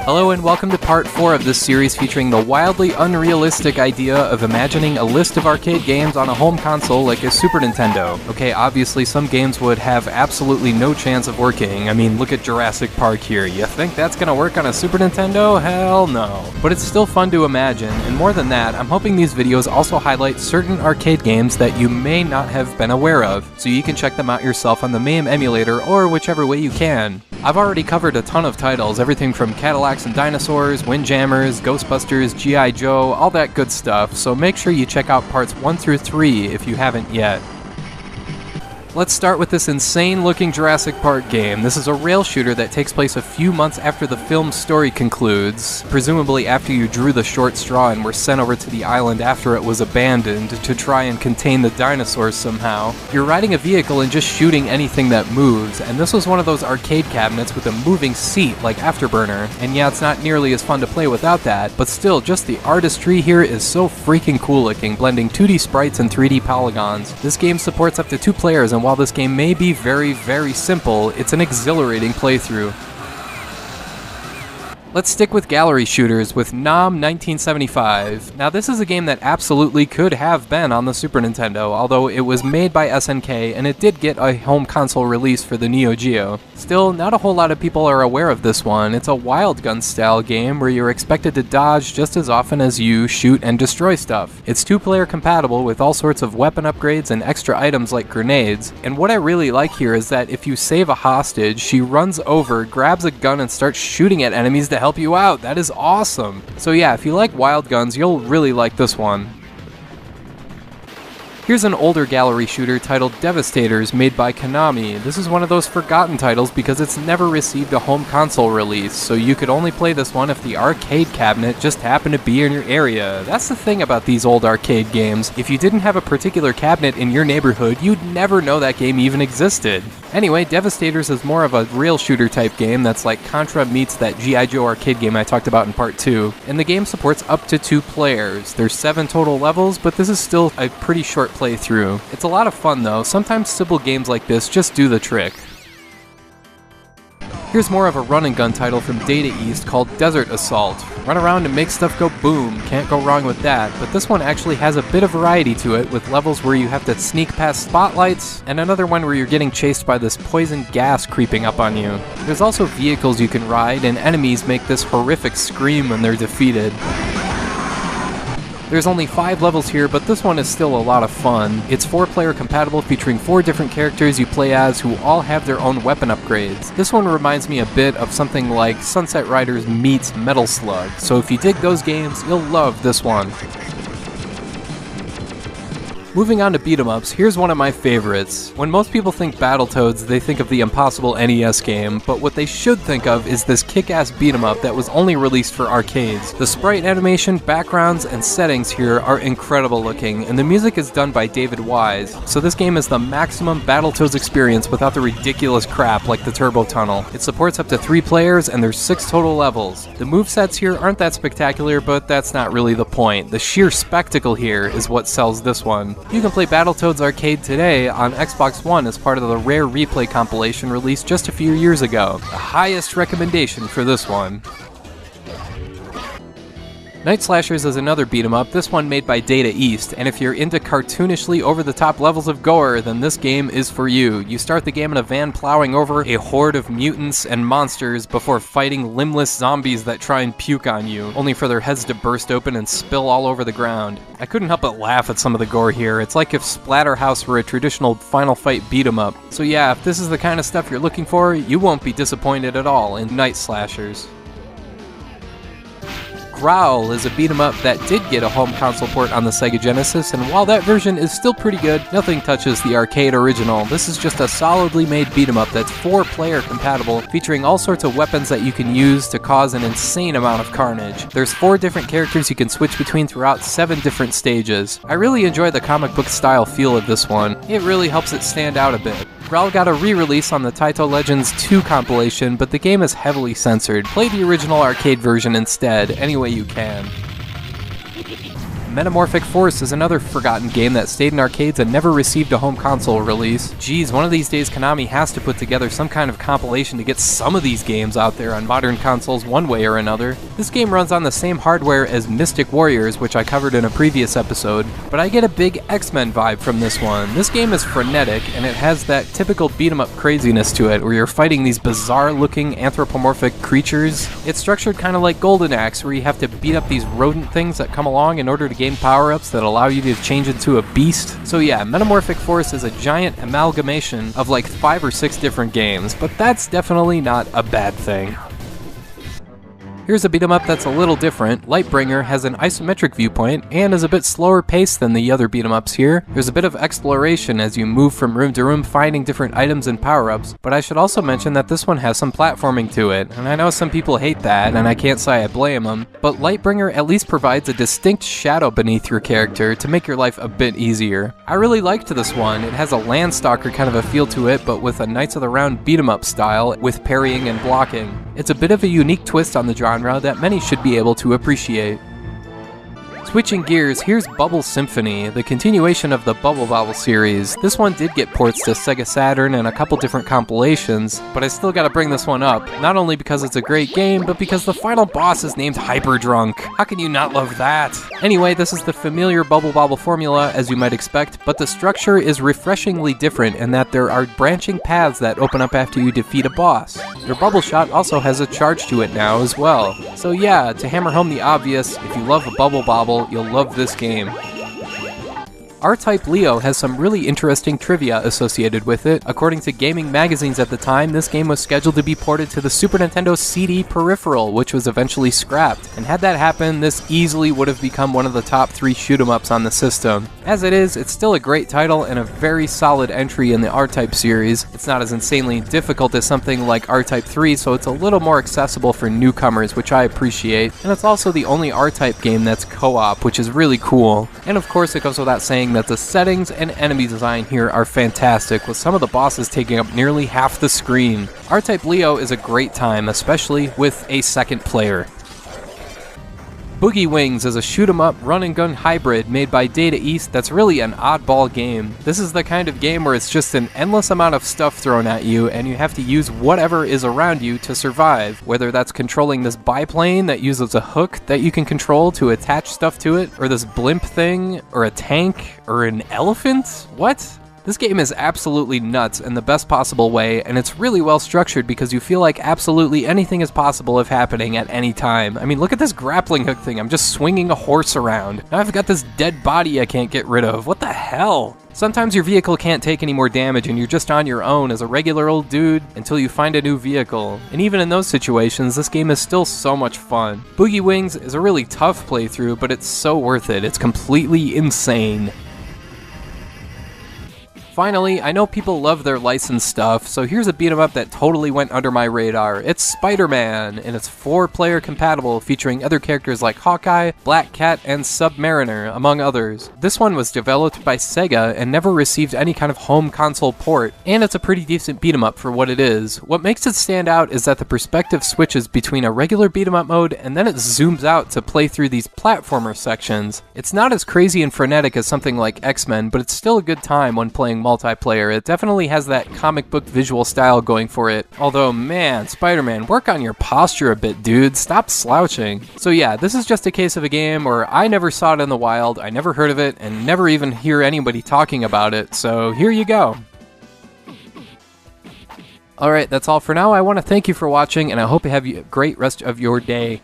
Hello and welcome to part 4 of this series featuring the wildly unrealistic idea of imagining a list of arcade games on a home console like a Super Nintendo. Okay, obviously some games would have absolutely no chance of working. I mean, look at Jurassic Park here. You think that's gonna work on a Super Nintendo? Hell no. But it's still fun to imagine, and more than that, I'm hoping these videos also highlight certain arcade games that you may not have been aware of, so you can check them out yourself on the MAME emulator or whichever way you can. I've already covered a ton of titles, everything from Cadillacs and Dinosaurs, Windjammers, Ghostbusters, G.I. Joe, all that good stuff, so make sure you check out parts 1 through 3 if you haven't yet. Let's start with this insane-looking Jurassic Park game. This is a rail shooter that takes place a few months after the film's story concludes, presumably after you drew the short straw and were sent over to the island after it was abandoned to try and contain the dinosaurs somehow. You're riding a vehicle and just shooting anything that moves, and this was one of those arcade cabinets with a moving seat like Afterburner. And yeah, it's not nearly as fun to play without that, but still, just the artistry here is so freaking cool looking, blending 2D sprites and 3D polygons. This game supports up to 2 players, and while this game may be very, very simple, it's an exhilarating playthrough. Let's stick with gallery shooters with Nom 1975. Now this is a game that absolutely could have been on the Super Nintendo, although it was made by SNK and it did get a home console release for the Neo Geo. Still, not a whole lot of people are aware of this one. It's a wild gun style game where you're expected to dodge just as often as you shoot and destroy stuff. It's 2-player compatible with all sorts of weapon upgrades and extra items like grenades, and what I really like here is that if you save a hostage, she runs over, grabs a gun and starts shooting at enemies to help you out. That is awesome. So yeah, if you like wild guns, you'll really like this one. Here's an older gallery shooter titled Devastators, made by Konami. This is one of those forgotten titles because it's never received a home console release, so you could only play this one if the arcade cabinet just happened to be in your area. That's the thing about these old arcade games. If you didn't have a particular cabinet in your neighborhood, you'd never know that game even existed. Anyway, Devastators is more of a rail shooter type game that's like Contra meets that G.I. Joe arcade game I talked about in part 2, and the game supports up to 2 players. There's 7 total levels, but this is still a pretty short playthrough. It's a lot of fun though. Sometimes simple games like this just do the trick. Here's more of a run and gun title from Data East called Desert Assault. Run around and make stuff go boom, can't go wrong with that, but this one actually has a bit of variety to it, with levels where you have to sneak past spotlights, and another one where you're getting chased by this poison gas creeping up on you. There's also vehicles you can ride, and enemies make this horrific scream when they're defeated. There's only 5 levels here, but this one is still a lot of fun. It's 4-player compatible, featuring 4 different characters you play as who all have their own weapon upgrades. This one reminds me a bit of something like Sunset Riders meets Metal Slug, so if you dig those games, you'll love this one. Moving on to beat-em-ups, here's one of my favorites. When most people think Battletoads, they think of the impossible NES game, but what they should think of is this kick-ass beat-em-up that was only released for arcades. The sprite animation, backgrounds, and settings here are incredible looking, and the music is done by David Wise, so this game is the maximum Battletoads experience without the ridiculous crap like the Turbo Tunnel. It supports up to 3 players, and there's 6 total levels. The movesets here aren't that spectacular, but that's not really the point. The sheer spectacle here is what sells this one. You can play Battletoads Arcade today on Xbox One as part of the Rare Replay compilation released just a few years ago. The highest recommendation for this one. Night Slashers is another beat-em-up, this one made by Data East, and if you're into cartoonishly over-the-top levels of gore, then this game is for you. You start the game in a van plowing over a horde of mutants and monsters before fighting limbless zombies that try and puke on you, only for their heads to burst open and spill all over the ground. I couldn't help but laugh at some of the gore here. It's like if Splatterhouse were a traditional Final Fight beat-em-up. So yeah, if this is the kind of stuff you're looking for, you won't be disappointed at all in Night Slashers. Growl is a beat-em-up that did get a home console port on the Sega Genesis, and while that version is still pretty good, nothing touches the arcade original. This is just a solidly made beat-em-up that's 4-player compatible, featuring all sorts of weapons that you can use to cause an insane amount of carnage. There's 4 different characters you can switch between throughout 7 different stages. I really enjoy the comic book style feel of this one. It really helps it stand out a bit. Growl got a re-release on the Taito Legends 2 compilation, but the game is heavily censored. Play the original arcade version instead, any way you can. Metamorphic Force is another forgotten game that stayed in arcades and never received a home console release. Geez, one of these days Konami has to put together some kind of compilation to get some of these games out there on modern consoles one way or another. This game runs on the same hardware as Mystic Warriors, which I covered in a previous episode, but I get a big X-Men vibe from this one. This game is frenetic, and it has that typical beat-em-up craziness to it, where you're fighting these bizarre-looking anthropomorphic creatures. It's structured kind of like Golden Axe, where you have to beat up these rodent things that come along in order to gain power-ups that allow you to change into a beast. So yeah, Metamorphic Force is a giant amalgamation of like 5 or 6 different games, but that's definitely not a bad thing. Here's a beat-em-up that's a little different. Lightbringer has an isometric viewpoint and is a bit slower paced than the other beat-em-ups here. There's a bit of exploration as you move from room to room finding different items and power-ups, but I should also mention that this one has some platforming to it, and I know some people hate that, and I can't say I blame them, but Lightbringer at least provides a distinct shadow beneath your character to make your life a bit easier. I really liked this one. It has a Landstalker kind of a feel to it, but with a Knights of the Round beat-em-up style with parrying and blocking. It's a bit of a unique twist on the genre that many should be able to appreciate. Switching gears, here's Bubble Symphony, the continuation of the Bubble Bobble series. This one did get ports to Sega Saturn and a couple different compilations, but I still gotta bring this one up, not only because it's a great game, but because the final boss is named Hyperdrunk. How can you not love that? Anyway, this is the familiar Bubble Bobble formula, as you might expect, but the structure is refreshingly different in that there are branching paths that open up after you defeat a boss. Your Bubble Shot also has a charge to it now as well. So yeah, to hammer home the obvious, if you love a Bubble Bobble, you'll love this game. R-Type Leo has some really interesting trivia associated with it. According to gaming magazines at the time, this game was scheduled to be ported to the Super Nintendo CD peripheral, which was eventually scrapped. And had that happened, this easily would have become one of the top 3 shoot-em-ups on the system. As it is, it's still a great title and a very solid entry in the R-Type series. It's not as insanely difficult as something like R-Type 3, so it's a little more accessible for newcomers, which I appreciate. And it's also the only R-Type game that's co-op, which is really cool. And of course, it goes without saying that the settings and enemy design here are fantastic, with some of the bosses taking up nearly half the screen. R-Type Leo is a great time, especially with a second player. Boogie Wings is a shoot-em-up run-and-gun hybrid made by Data East that's really an oddball game. This is the kind of game where it's just an endless amount of stuff thrown at you, and you have to use whatever is around you to survive, whether that's controlling this biplane that uses a hook that you can control to attach stuff to it, or this blimp thing, or a tank, or an elephant? What? This game is absolutely nuts in the best possible way, and it's really well structured because you feel like absolutely anything is possible of happening at any time. I mean, look at this grappling hook thing. I'm just swinging a horse around. Now I've got this dead body I can't get rid of. What the hell? Sometimes your vehicle can't take any more damage and you're just on your own as a regular old dude until you find a new vehicle. And even in those situations, this game is still so much fun. Boogie Wings is a really tough playthrough, but it's so worth it. It's completely insane. Finally, I know people love their licensed stuff, so here's a beat-em-up that totally went under my radar. It's Spider-Man, and it's 4-player compatible, featuring other characters like Hawkeye, Black Cat, and Submariner, among others. This one was developed by Sega and never received any kind of home console port, and it's a pretty decent beat-em-up for what it is. What makes it stand out is that the perspective switches between a regular beat-em-up mode and then it zooms out to play through these platformer sections. It's not as crazy and frenetic as something like X-Men, but it's still a good time when playing multiplayer. It definitely has that comic book visual style going for it. Although, man, Spider-Man, work on your posture a bit, dude. Stop slouching. So yeah, this is just a case of a game where I never saw it in the wild, I never heard of it, and never even hear anybody talking about it, so here you go. Alright, that's all for now. I want to thank you for watching, and I hope you have a great rest of your day.